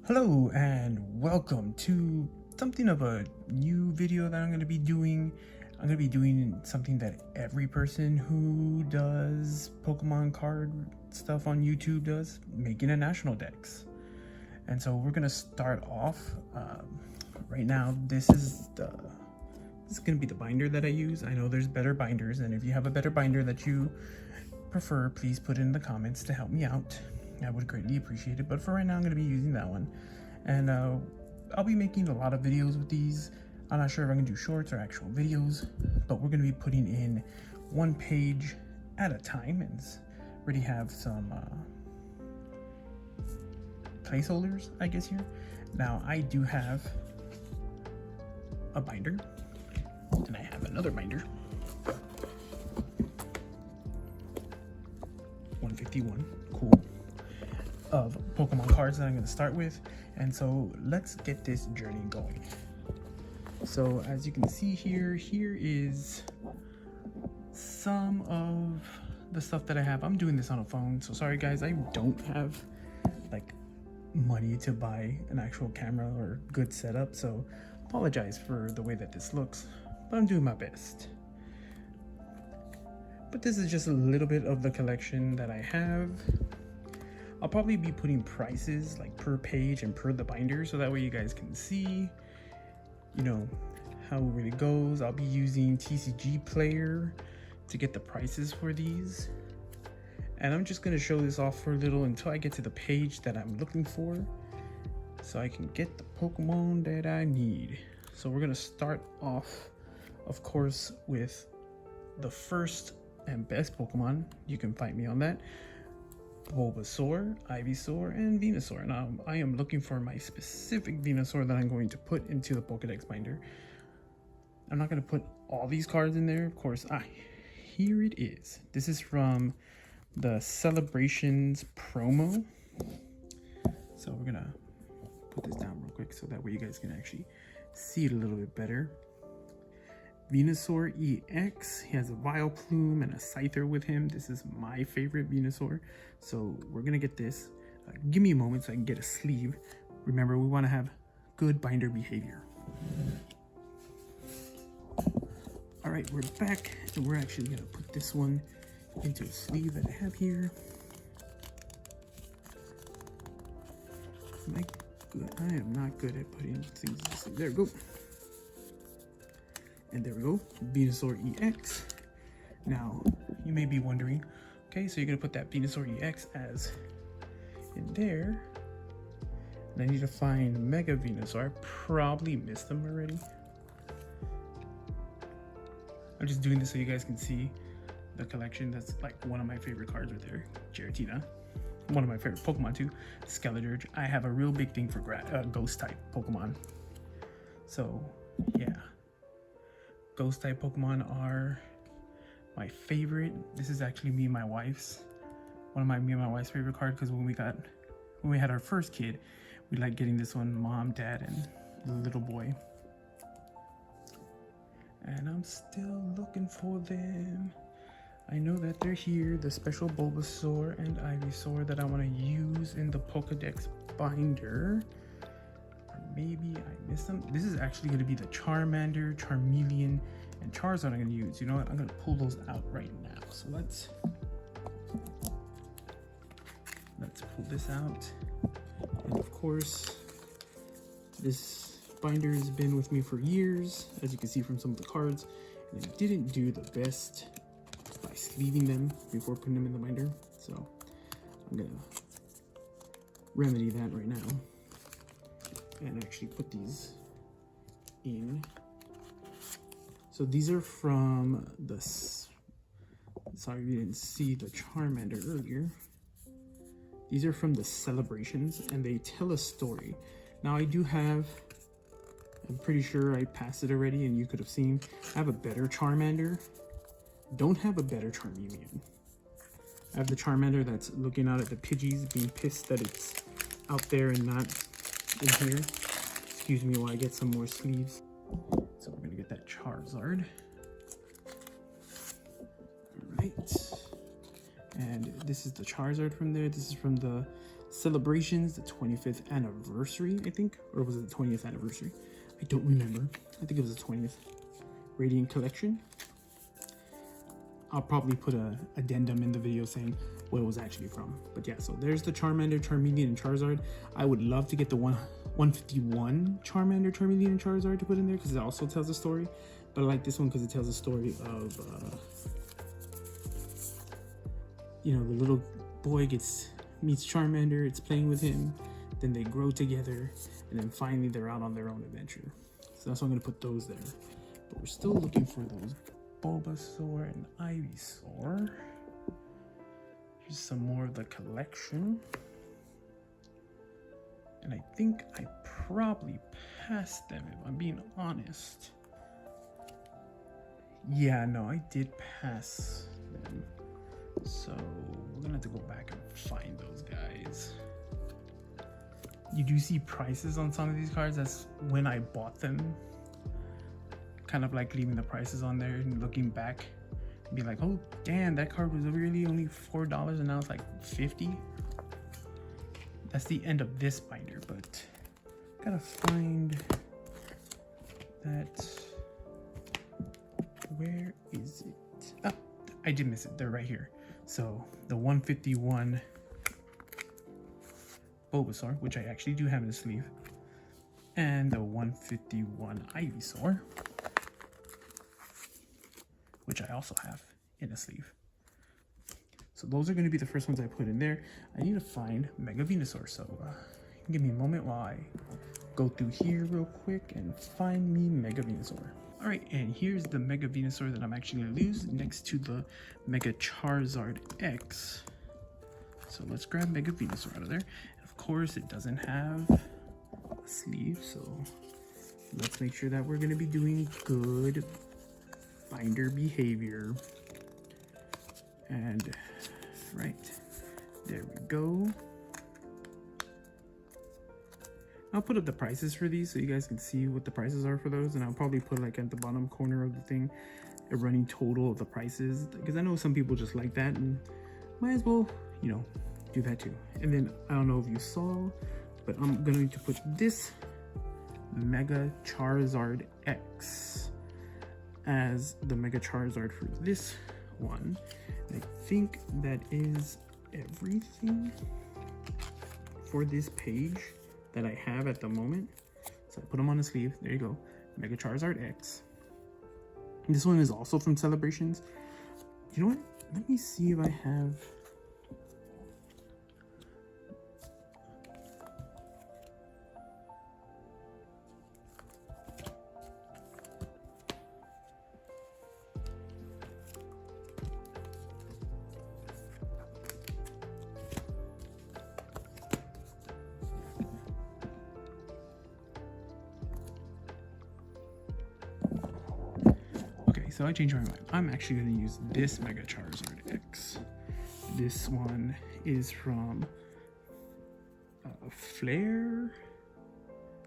Hello and welcome to something of a new video that I'm going to be doing. I'm going to be doing something that every person who does Pokemon card stuff on YouTube does, making a national dex. And so we're going to start off right now. This is going to be the binder that I use. I know there's better binders, and if you have a better binder that you prefer, please put it in the comments to help me out. I would greatly appreciate it, but for right now I'm going to be using that one, and I'll be making a lot of videos with these. I'm not sure if I'm going to do shorts or actual videos, but we're going to be putting in one page at a time, and already have some placeholders, I guess, here. Now I do have a binder, and I have another binder, 151, cool, of Pokemon cards that I'm going to start with. And so let's get this journey going. So as you can see here is some of the stuff that I have. I'm doing this on a phone, so sorry guys, I don't have like money to buy an actual camera or good setup, so apologize for the way that this looks, but I'm doing my best. But this is just a little bit of the collection that I have. I'll probably be putting prices like per page and per the binder, so that way you guys can see, you know, how it really goes. I'll be using TCG Player to get the prices for these, and I'm just going to show this off for a little until I get to the page that I'm looking for, so I can get the Pokemon that I need. So we're going to start off, of course, with the first and best Pokemon. You can find me on that: Bulbasaur, Ivysaur, and Venusaur. Now I am looking for my specific Venusaur that I'm going to put into the Pokedex binder. I'm not going to put all these cards in there, of course. Here it is. This is from the Celebrations promo. So we're gonna put this down real quick so that way you guys can actually see it a little bit better. Venusaur EX, he has a Vileplume and a Scyther with him. This is my favorite Venusaur, so we're gonna get this. Give me a moment so I can get a sleeve. Remember, we want to have good binder behavior. All right, we're back, and we're actually gonna put this one into a sleeve that I have here. Am I good? I am not good at putting things in the sleeve. There we go. And there we go, Venusaur EX. Now, you may be wondering, okay, so you're gonna put that Venusaur EX as in there. And I need to find Mega Venusaur. I probably missed them already. I'm just doing this so you guys can see the collection. That's like one of my favorite cards right there, Giratina. One of my favorite Pokemon too, Skeledirge. I have a real big thing for ghost type Pokemon. So, yeah. Ghost type Pokemon are my favorite. This is actually me and my wife's favorite card, because when we had our first kid, we liked getting this one, mom, dad, and the little boy. And I'm still looking for them. I know that they're here, the special Bulbasaur and Ivysaur that I want to use in the Pokedex binder. Maybe I missed them. This is actually going to be the Charmander, Charmeleon, and Charizard I'm going to use. You know what? I'm going to pull those out right now. So let's pull this out. And of course, this binder has been with me for years, as you can see from some of the cards. And I didn't do the best by sleeving them before putting them in the binder. So I'm going to remedy that right now and actually put these in. So these are from the, sorry we didn't see the Charmander earlier. These are from the Celebrations, and they tell a story. Now I do have, I'm pretty sure I passed it already and you could have seen, I have a better Charmander. Don't have a better Charmeleon. I have the Charmander that's looking out at the Pidgeys, being pissed that it's out there and not in here. Excuse me while I get some more sleeves. So we're gonna get that Charizard. All right. And this is the Charizard from there. This is from the Celebrations, the 25th anniversary, I think, or was it the 20th anniversary? I don't remember. I think it was the 20th. Radiant Collection. I'll probably put a addendum in the video saying what it was actually from. But yeah, so there's the Charmander, Charmeleon, and Charizard. I would love to get the 151 Charmander, Charmeleon, and Charizard to put in there because it also tells a story. But I like this one because it tells a story of, you know, the little boy meets Charmander, it's playing with him, then they grow together, and then finally they're out on their own adventure. So that's why I'm going to put those there. But we're still looking for those Bulbasaur and Ivysaur. Here's some more of the collection. And I think I probably passed them, if I'm being honest. Yeah, no, I did pass them. So we're gonna have to go back and find those guys. You do see prices on some of these cards. That's when I bought them. Kind of like leaving the prices on there and looking back and be like, oh damn, that card was really only $4 and now it's like 50. That's the end of this binder, but gotta find that. Where is it? Oh, I did miss it. They're right here. So the 151 Bulbasaur, which I actually do have in the sleeve, and the 151 Ivysaur, which I also have in a sleeve. So those are going to be the first ones I put in there. I need to find Mega Venusaur, so give me a moment while I go through here real quick and find me Mega Venusaur. All right, and here's the Mega Venusaur that I'm actually going to lose next to the Mega Charizard X. So let's grab Mega Venusaur out of there. And of course, it doesn't have a sleeve, so let's make sure that we're going to be doing good binder behavior. And right there we go. I'll put up the prices for these so you guys can see what the prices are for those, and I'll probably put like at the bottom corner of the thing a running total of the prices, because I know some people just like that and might as well, you know, do that too. And then I don't know if you saw, but I'm going to put this Mega Charizard X as the Mega Charizard for this one. I think that is everything for this page that I have at the moment. So I put them on a sleeve. There you go. Mega Charizard X. This one is also from Celebrations. You know what? Let me see if I have... So I changed my mind. I'm actually going to use this Mega Charizard X. This one is from Flare.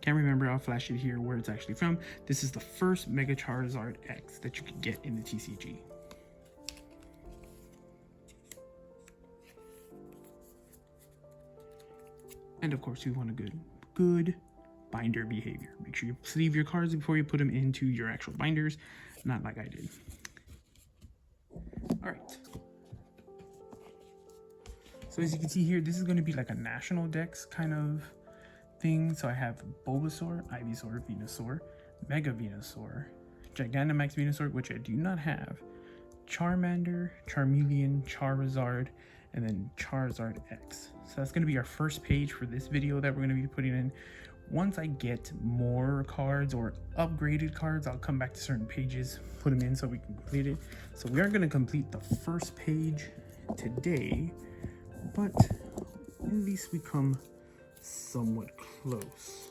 Can't remember. I'll flash it here where it's actually from. This is the first Mega Charizard X that you can get in the TCG. And of course, you want a good binder behavior. Make sure you sleeve your cards before you put them into your actual binders. Not like I did. All right. So as you can see here, this is going to be like a National Dex kind of thing. So I have Bulbasaur, Ivysaur, Venusaur, Mega Venusaur, Gigantamax Venusaur, which I do not have, Charmander, Charmeleon, Charizard, and then Charizard X. So that's going to be our first page for this video that we're going to be putting in. Once I get more cards or upgraded cards, I'll come back to certain pages, put them in so we can complete it. So we aren't going to complete the first page today, but at least we come somewhat close.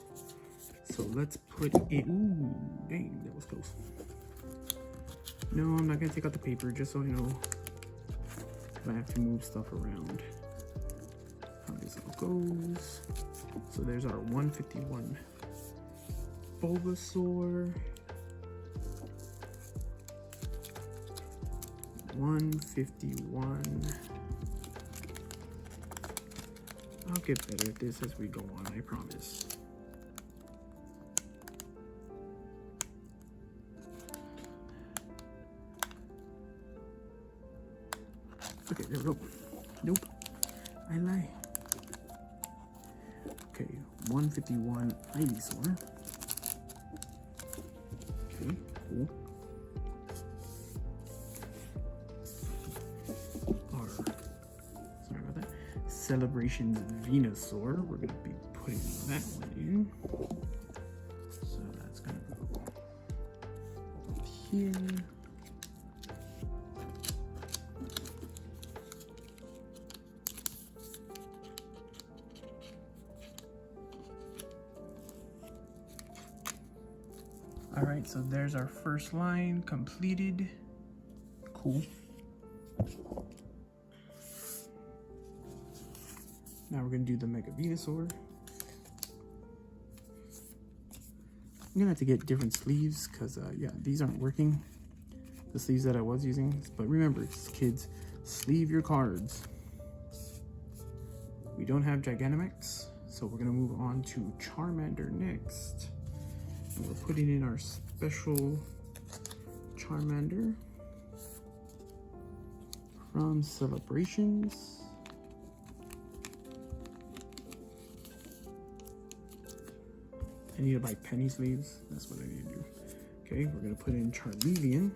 So let's put it, ooh, dang, that was close. No, I'm not going to take out the paper, just so I know if I have to move stuff around. How this all goes. So there's our 151 Bulbasaur, 151 I'll get better at this as we go on, I promise. Okay, there we go. Nope, I lie. Okay, 151 Ivysaur. Okay, cool. Our, sorry about that. Celebrations Venusaur. We're gonna be putting that one in. So that's gonna go up here. All right, so there's our first line completed. Cool. Now we're gonna do the Mega Venusaur. I'm gonna have to get different sleeves because yeah, these aren't working. The sleeves that I was using, but remember, kids, sleeve your cards. We don't have Gigantamax, so we're gonna move on to Charmander next. And we're putting in our special Charmander from Celebrations. I need to buy penny sleeves. That's what I need to do. Okay, we're gonna put in Charmeleon.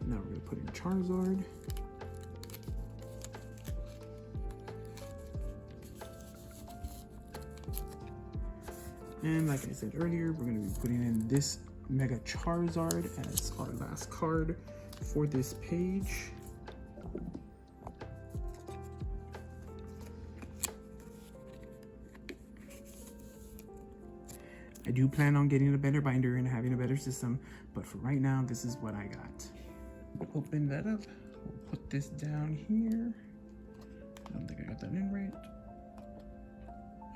Now we're going to put in Charizard. And like I said earlier, we're going to be putting in this Mega Charizard as our last card for this page. I do plan on getting a better binder and having a better system, but for right now, this is what I got. Open that up. We'll put this down here. I don't think I got that in right.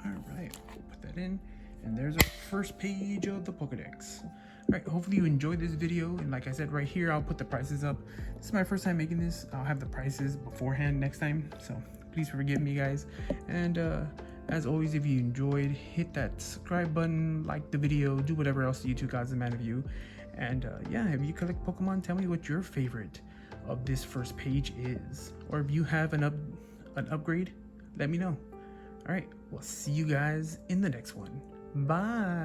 All right, we'll put that in. And there's our first page of the Pokedex. All right, hopefully you enjoyed this video. And like I said, right here, I'll put the prices up. This is my first time making this. I'll have the prices beforehand next time. So please forgive me, guys. And as always, if you enjoyed, hit that subscribe button, like the video, do whatever else YouTube God's demand of you. And yeah, if you collect Pokemon, tell me what your favorite of this first page is. Or if you have an upgrade, let me know. All right, we'll see you guys in the next one. Bye.